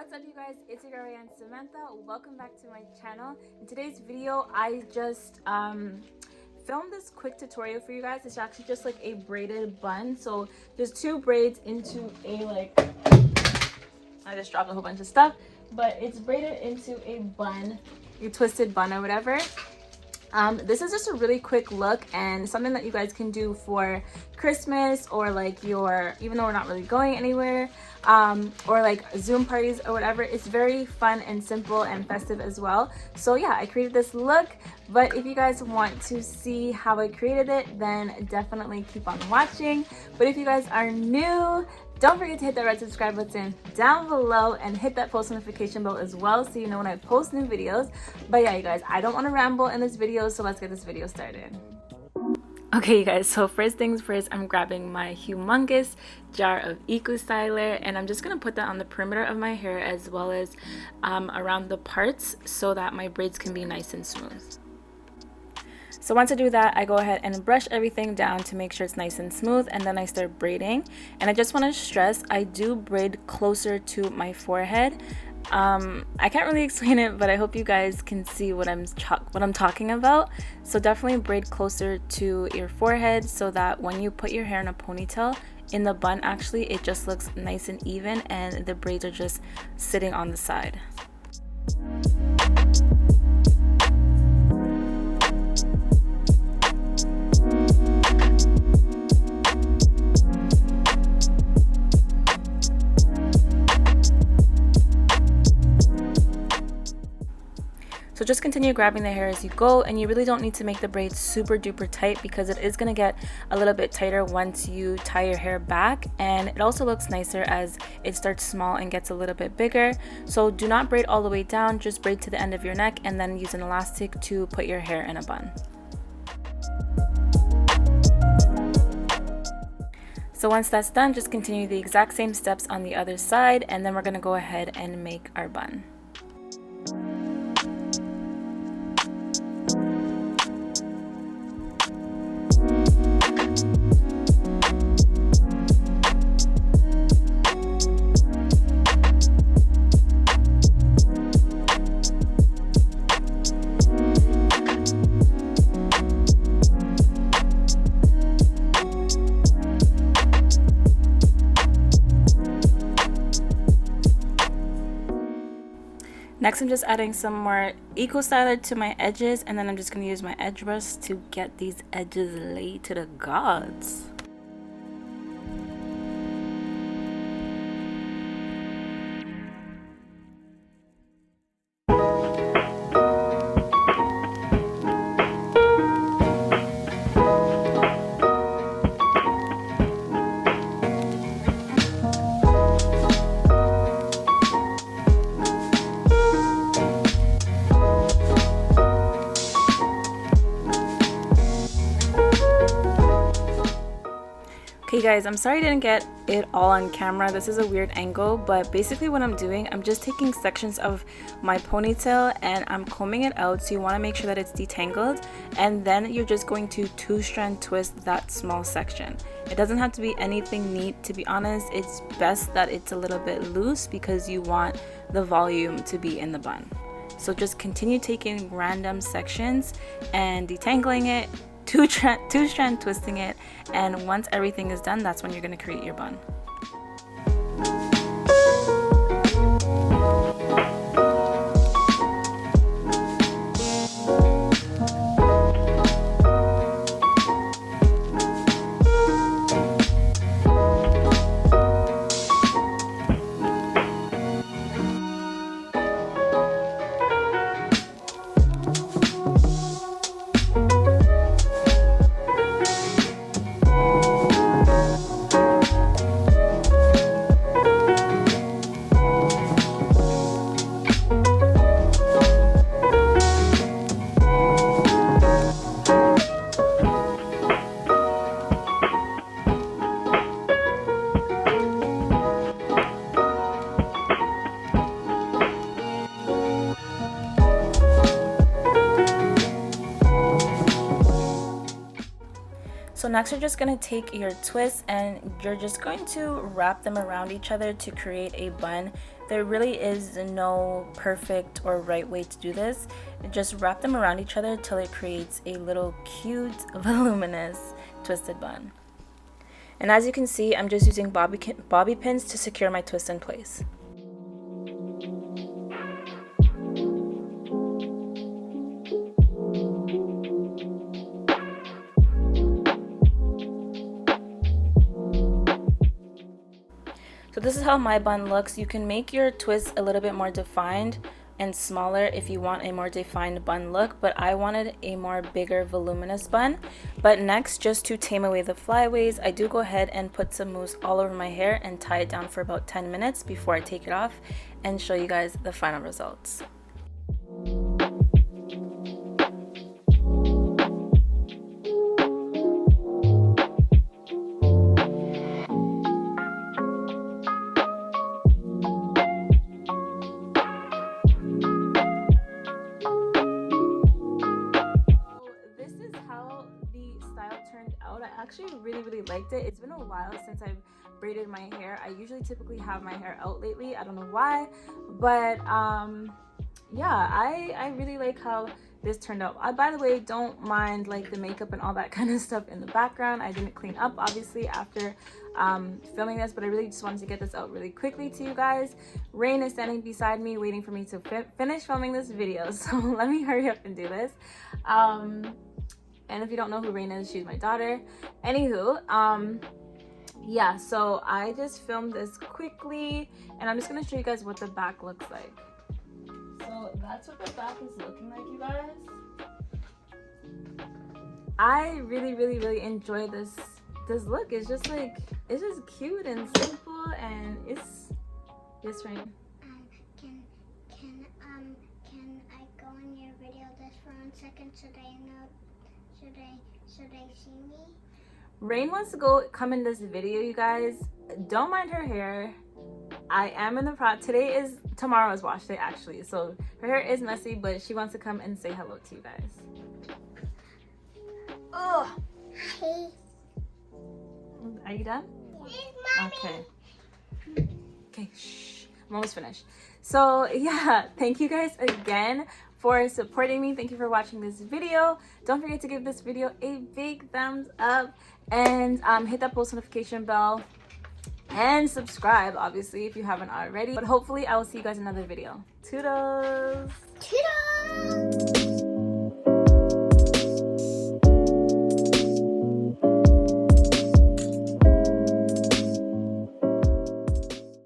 What's up, you guys? It's your girl Aunt Samantha. Welcome back to my channel. In today's video, I just filmed this quick tutorial for you guys. It's actually just like a braided bun. So there's two braids into a I just dropped a whole bunch of stuff, but it's braided into a bun, a twisted bun or whatever. This is just a really quick look and something that you guys can do for Christmas or like even though we're not really going anywhere, or like Zoom parties or whatever. It's very fun and simple and festive as well. So yeah, I created this look, but if you guys want to see how I created it, then definitely keep on watching. But if you guys are new, don't forget to hit that red subscribe button down below and hit that post notification bell as well so you know when I post new videos. But yeah, you guys, I don't want to ramble in this video, so let's get this video started. Okay, you guys, so first things first, I'm grabbing my humongous jar of HAIRSTYLE and I'm just going to put that on the perimeter of my hair as well as around the parts so that my braids can be nice and smooth. So once I do that, I go ahead and brush everything down to make sure it's nice and smooth, and then I start braiding. And I just want to stress, I do braid closer to my forehead. I can't really explain it, but I hope you guys can see what I'm talking about. So definitely braid closer to your forehead so that when you put your hair in a ponytail, in the bun actually, it just looks nice and even and the braids are just sitting on the side. So just continue grabbing the hair as you go, and you really don't need to make the braids super duper tight because it is going to get a little bit tighter once you tie your hair back, and it also looks nicer as it starts small and gets a little bit bigger. So do not braid all the way down, just braid to the end of your neck and then use an elastic to put your hair in a bun. So once that's done, just continue the exact same steps on the other side, and then we're going to go ahead and make our bun. Next, I'm just adding some more HAIRSTYLE to my edges, and then I'm just going to use my edge brush to get these edges laid to the gods. Okay guys, I'm sorry I didn't get it all on camera. This is a weird angle, but basically what I'm doing, I'm just taking sections of my ponytail and I'm combing it out. So you want to make sure that it's detangled, and then you're just going to two-strand twist that small section. It doesn't have to be anything neat, to be honest. It's best that it's a little bit loose because you want the volume to be in the bun. So just continue taking random sections and detangling it, two-strand twisting it, and once everything is done, that's when you're going to create your bun. next you're just going to take your twists and you're just going to wrap them around each other to create a bun. There really is no perfect or right way to do this. Just wrap them around each other till it creates a little cute, voluminous twisted bun. And as you can see, I'm just using bobby pins to secure my twist in place. So this is how my bun looks. You can make your twist a little bit more defined and smaller if you want a more defined bun look, but I wanted a more bigger voluminous bun. But next, just to tame away the flyaways, I do go ahead and put some mousse all over my hair and tie it down for about 10 minutes before I take it off and show you guys the final results. I actually really liked it. It's been a while since I've braided my hair. I usually typically have my hair out lately. I don't know why, but yeah, I really like how this turned out. By the way, don't mind like the makeup and all that kind of stuff in the background. I didn't clean up obviously after filming this, but I really just wanted to get this out really quickly to you guys. Rain is standing beside me waiting for me to finish filming this video, so let me hurry up and do this. And if you don't know who Rain is, she's my daughter. Anywho, yeah, so I just filmed this quickly and I'm just gonna show you guys what the back looks like. So that's what the back is looking like, you guys. I really enjoy this look. It's just like, it's just cute and simple, and it's, yes, Rain? Can I go in your video just for 1 second so they know? Should they see me? Rain wants to come in this video, you guys. Don't mind her hair. I am in the tomorrow is wash day actually, so her hair is messy, but she wants to come and say hello to you guys. Oh, Hey. are you done? Yes, Okay, shh, I'm almost finished. So yeah, thank you guys again for supporting me. Thank you for watching this video. Don't forget to give this video a big thumbs up and hit that post notification bell and subscribe, obviously, if you haven't already. But hopefully I will see you guys in another video. Toodles! Toodles!